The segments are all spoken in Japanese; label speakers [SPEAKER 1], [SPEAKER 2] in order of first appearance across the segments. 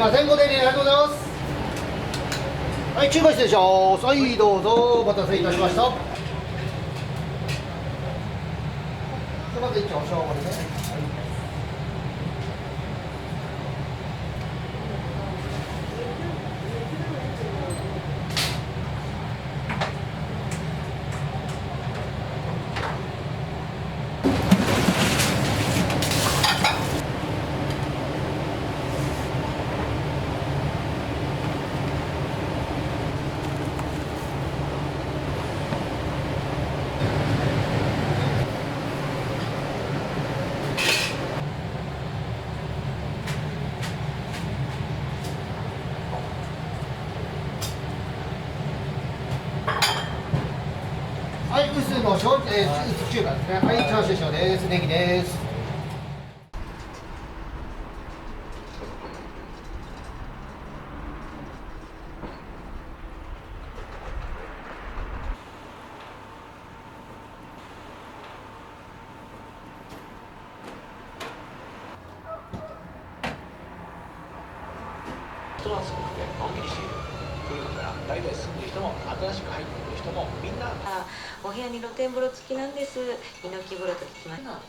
[SPEAKER 1] ません、ご丁寧にありがとうございます。はい、中華失礼します。はい、どうぞ、お待たせいたしました。まず一丁、お正月ね。はい、薄の中華ですね。はい、チャーシューショーです。ネギです。
[SPEAKER 2] 人はすごくね、のんびりしているということが、代々住んでいる人も新しく入ってくる人もみんな
[SPEAKER 3] お部屋に露天風呂付きなんです。猪木風呂と聞きました。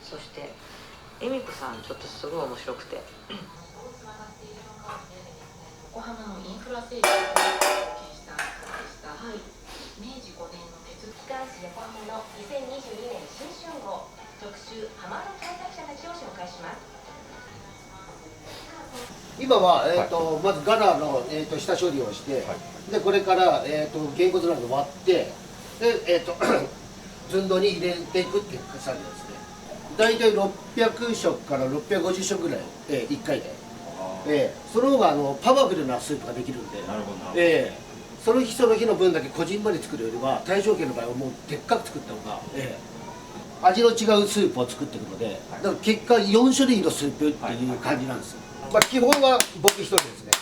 [SPEAKER 3] そして恵美子さん、ちょっとすごい面白くて、
[SPEAKER 4] 横浜のインフラ整備を設計した方でした。はい。明治5年の鉄機関士横浜の2022年新春号特集ハマの開拓者たちを紹介します。
[SPEAKER 1] 今は、まずガラの、下処理をして、でこれから、げんこつなんか割ってで、寸胴に入れていくっていう作業ですね。大体600食から650食ぐらい、1回で、その方がパワフルなスープができるんで、その日その日の分だけこじんまり作るよりは大正軒の場合はもうでっかく作った方が、味の違うスープを作っていくので、だから結果4種類のスープっていう感じなんですよ。まあ基本は僕一人ですね。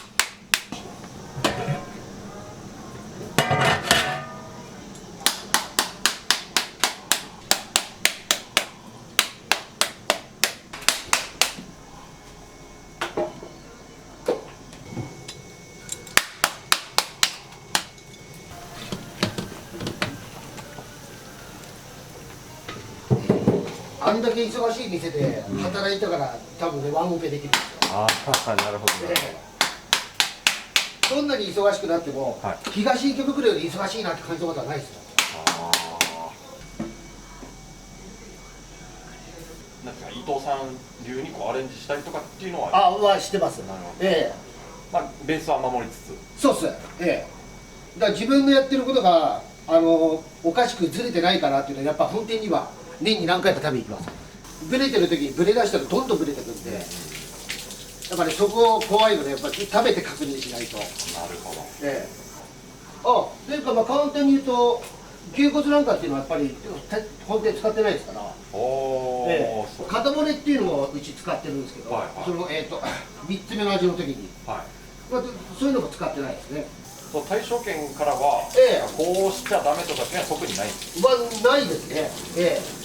[SPEAKER 1] あんだけ忙しい店で働いたから多分ねワンオペできるんですよ。
[SPEAKER 5] ああ、なるほど。
[SPEAKER 1] どんなに忙しくなっても、
[SPEAKER 5] はい、
[SPEAKER 1] 東池袋より忙しいなって感じたことはないですよ。
[SPEAKER 5] なんか伊藤さん流にこうアレンジしたりとかっていうのは
[SPEAKER 1] はしてます。
[SPEAKER 5] まあベースは守りつつ。
[SPEAKER 1] そうっす。だから自分のやってることがおかしくずれてないかなっていうのはやっぱ本店には年に何回か食べに行きます。ブレてる時にブレ出したらどんどんブレてくんで、だから、ね、そこ怖いのでやっぱり食べて確認しないと。
[SPEAKER 5] なるほど。
[SPEAKER 1] というかまあ簡単に言うと牛骨なんかっていうのはやっぱり本店使ってないですから。肩骨っていうのをうち使ってるんですけど、その3つ目の味の時に、そういうのも使ってないですね。
[SPEAKER 5] 大正軒からは、こうしちゃダメとかっていうのは特にないんです
[SPEAKER 1] か？ないですね。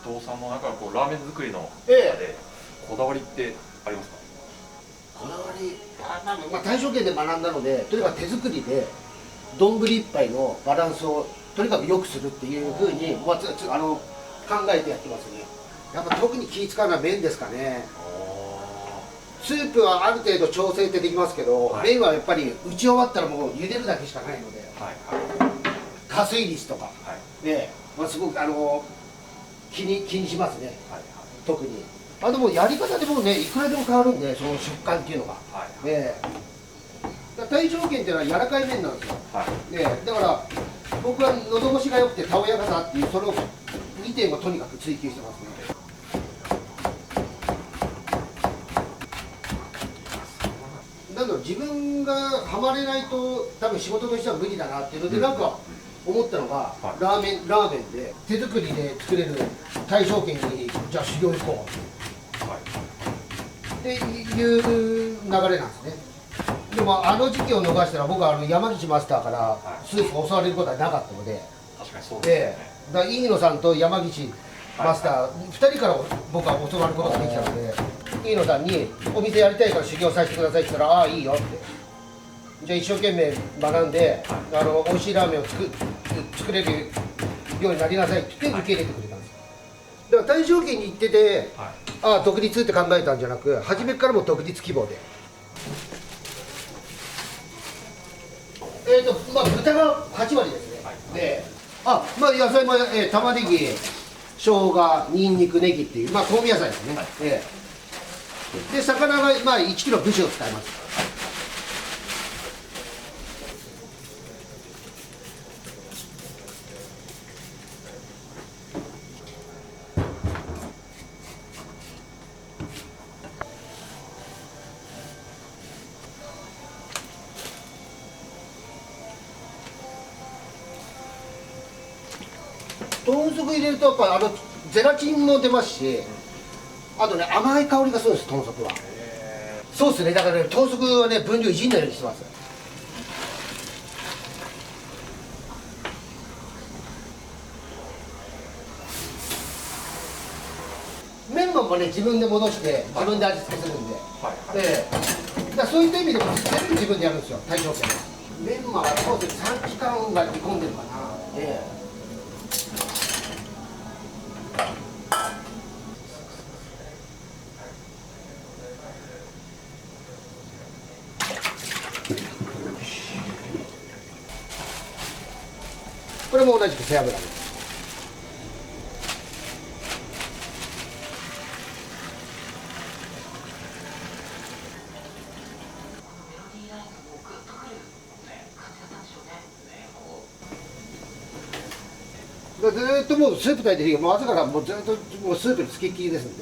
[SPEAKER 5] 伊藤さんの中こうラーメン作りの中でこだわりってありますか？
[SPEAKER 1] こだわり、まあ、大正軒で学んだので、とにかく手作りで丼一杯のバランスをとにかく良くするっていうふうに、考えてやってますね。やっぱ特に気使うのは麺ですかね。スープはある程度調整ってできますけど、麺はやっぱり打ち終わったらもう茹でるだけしかないので、加水率とか、すごく気にしますね、特に。でもやり方でもね、いくらでも変わるんで、その食感っていうのが。大正軒っていうのは柔らかい麺なんですよ。だから僕は喉越しが良くてたおやかさっていう、その2点をとにかく追求してますね。なんだろう、自分がハマれないと多分仕事としては無理だなっていうので、なんか思ったのが、
[SPEAKER 5] はい、
[SPEAKER 1] ラーメンで手作りで作れる大正圏にじゃあ修行行こうっていう流れなんですね。でもあの時期を逃したら僕は山岸マスターからスープを教われることはなかったので、
[SPEAKER 5] 確かにそうですね。
[SPEAKER 1] だから飯野さんと山岸マスター、2人から僕は教わることができたので、飯野さんにお店やりたいから修行させてくださいって言ったら、ああいいよって、じゃあ一生懸命学んで、美味しいラーメンを作れるようになりなさいって言って受け入れてくれたんですよ。だから大正圏に行ってて、ああ独立って考えたんじゃなく、初めからも独立希望で。まあ豚が8割ですね。で、まあ野菜も、玉ねぎ、生姜、にんにく、ネギっていう、まあ香味野菜ですね。で魚がまあ1キロ節を使います。豚足入れるとやっぱゼラチンも出ますし、あとね甘い香りがするんです、豚足は。そうですね、だからね豚足はね分量いじんないようにしてます。メンマもね自分で戻して自分で味付けするんで、だからそういった意味でも全部自分でやるんですよ、大正圏は。メンマはそうですね3時間が煮込んでるかな。これも同じく背脂です。ずーっともうスープ炊いてる日がもう朝からもうずっともうスープにつきっきりですん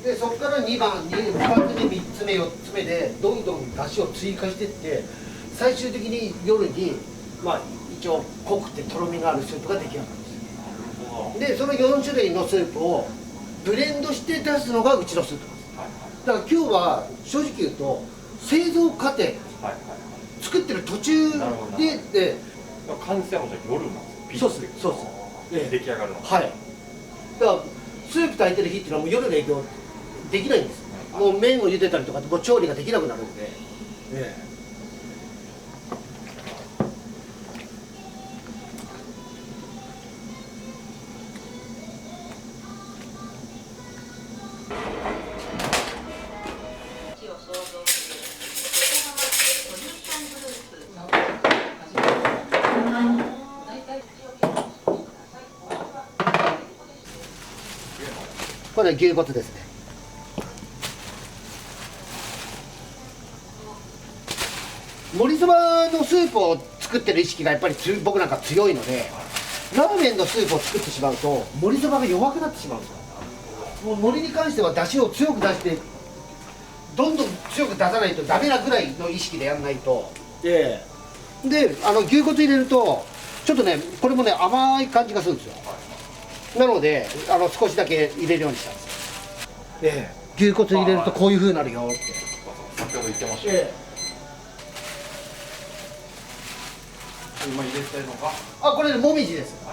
[SPEAKER 1] で、そこから2番2つ目3つ目4つ目でどんどん出汁を追加していって、最終的に夜にまあ一応濃くてとろみがあるスープが出来上がるんですよ。でその4種類のスープをブレンドして出すのがうちのスープなんです。だから今日は正直言うと製造過程、作ってる途中で
[SPEAKER 5] 完成は夜なんですよ。
[SPEAKER 1] そうですそうです、
[SPEAKER 5] 出来上がるの。
[SPEAKER 1] はい。だからスープ炊いてる日っていうのはもう夜の営業できないんです。もう麺を茹でたりとかもう調理ができなくなるんで。これは牛骨ですね。盛りそばのスープを作ってる意識がやっぱり僕なんか強いので、ラーメンのスープを作ってしまうと盛りそばが弱くなってしまうんですよ。もう盛りに関しては出汁を強く出してどんどん強く出さないとダメなぐらいの意識でやらないと。で牛骨入れるとちょっとねこれもね甘い感じがするんですよ。なので少しだけ入れるようにしたんですよ。牛骨入れるとこういう風になるよって。
[SPEAKER 5] 先ほど言ってました。今入れてるのが
[SPEAKER 1] これもみじです。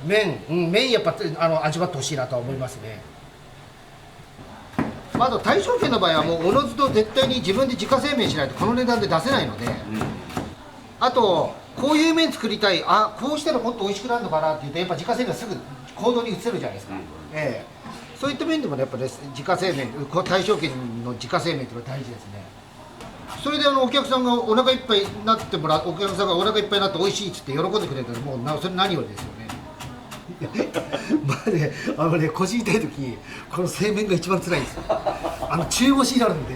[SPEAKER 1] 麺やっぱ味わってほしいなとは思いますね。あと大正軒の場合はもうおのずと絶対に自分で自家製麺しないとこの値段で出せないので、あとこういう麺作りたい、こうしたらもっと美味しくなるのかなっていうとやっぱ自家製麺がすぐ行動に移せるじゃないですか、そういった面でもねやっぱね自家製麺、大正軒の自家製麺っていうのは大事ですね。それでお客さんがお腹いっぱいになってお客さんがお腹いっぱいになって美味しいっつって喜んでくれたらもうそれ何よりですよね。まあね、腰痛い時この製麺が一番辛いんですよ。中腰になるんで。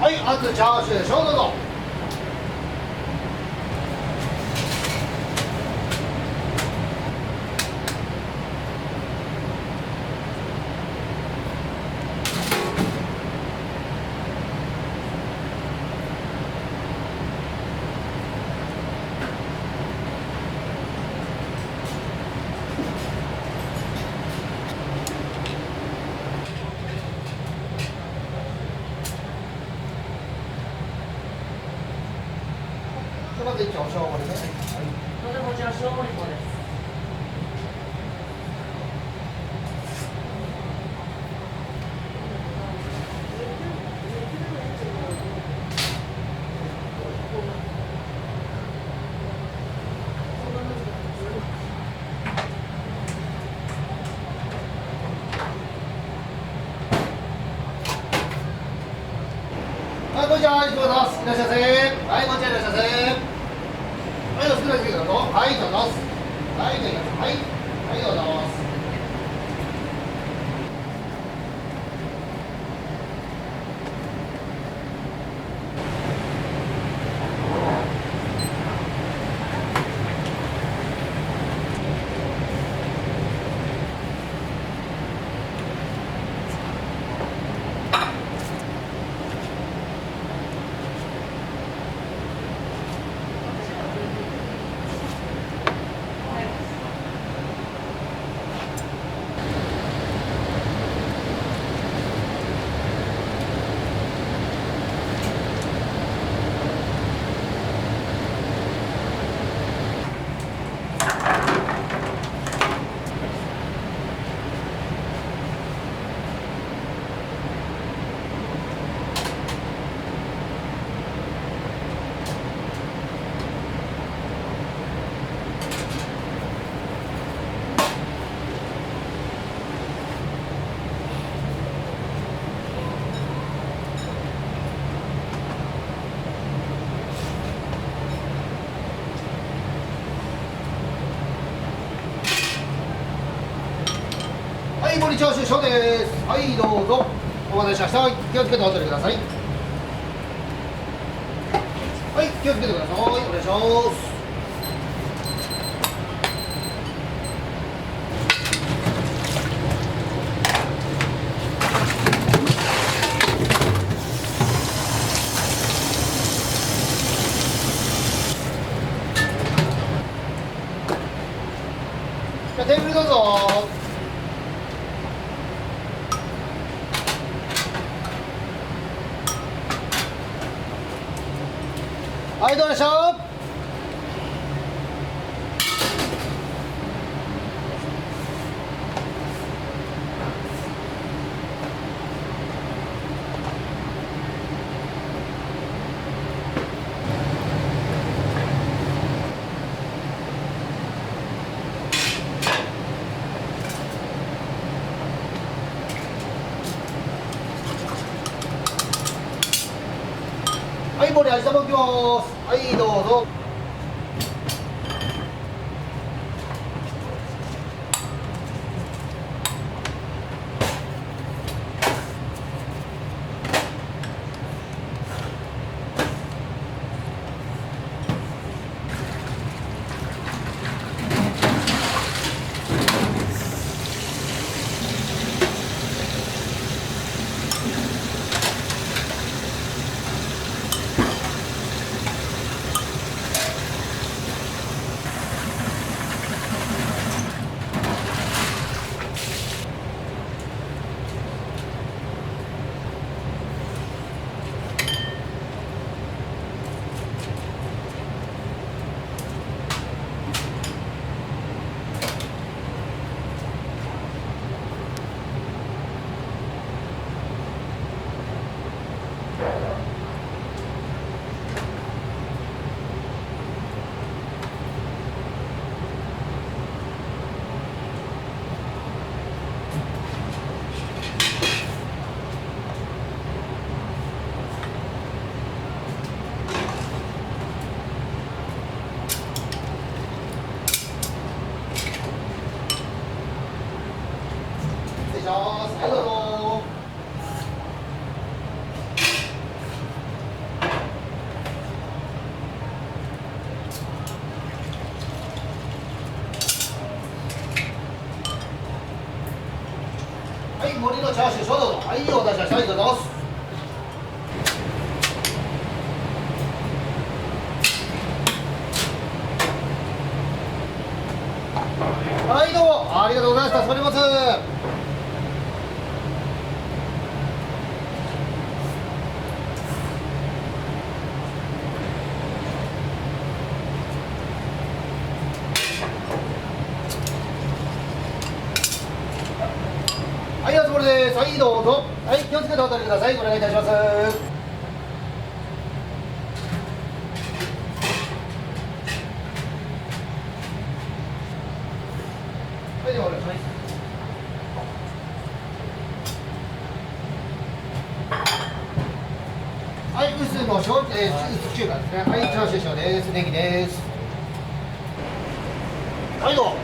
[SPEAKER 1] はい、熱チャーシューでしょう、どうぞ。まず一応お正盛りね。
[SPEAKER 6] まずこちら塩盛り粉です。
[SPEAKER 1] はい、こんにちは、いつもどうぞ。いらっしゃいませ。はい、こんにちは、いらっしゃいませ。はい、お好きな時どうぞ。はい、どうぞ。はい、どうぞ。はい、はい、どうぞ。盛りチャーシュー小です。はい、どうぞ。お待たせしました。気をつけてお取りください。はい、気をつけてください。お願いします。じゃあテーブルどうぞ。はい、どうでしょう。はい、盛り味玉置きます。はい、どうぞ。失礼します。はい、どうぞ。はい、盛りのチャーシュー小どうぞ。はい、お待たせしました。はい、どうぞ。はい、どうもありがとうございました。助かります。はい、おつもりです。はい、どうぞ。はい、気をつけてお取りください。お願いいたします。はい、ではお願いします。はい、薄の小、薄中華ですね。はい、チャーシュー小です。ネギです。はい、どうも。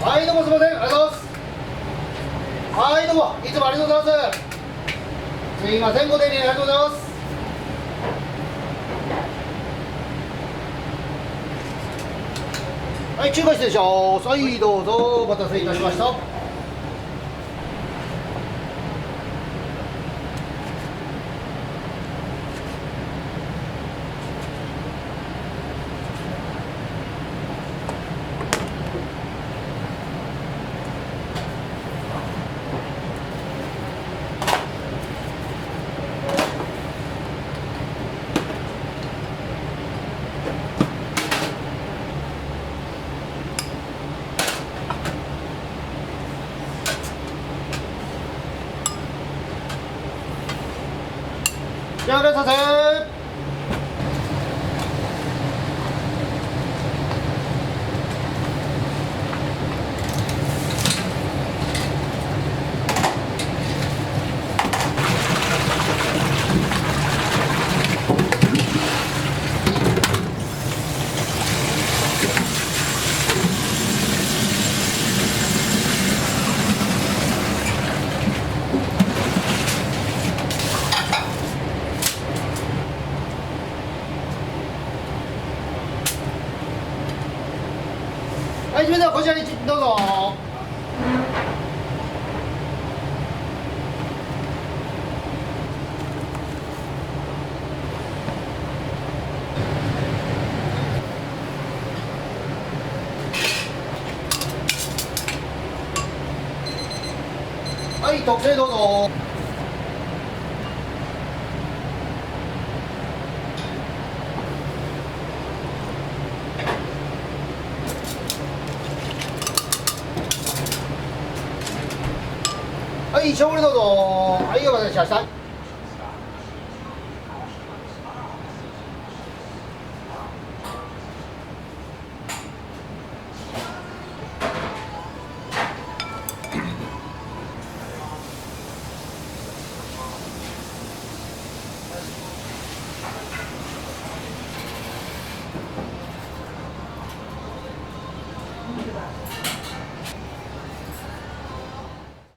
[SPEAKER 1] はい、どうもすみません。ありがとうございます。はい、どうもいつもありがとうございます。すいません、ご丁寧にありがとうございます。はい、中華失礼します。はい、どうぞお待たせいたしました。じゃあ、させはい、それではこちらにどうぞ。はい、特製どうぞ。はい、勝利どうぞ。はい、お待たせしました。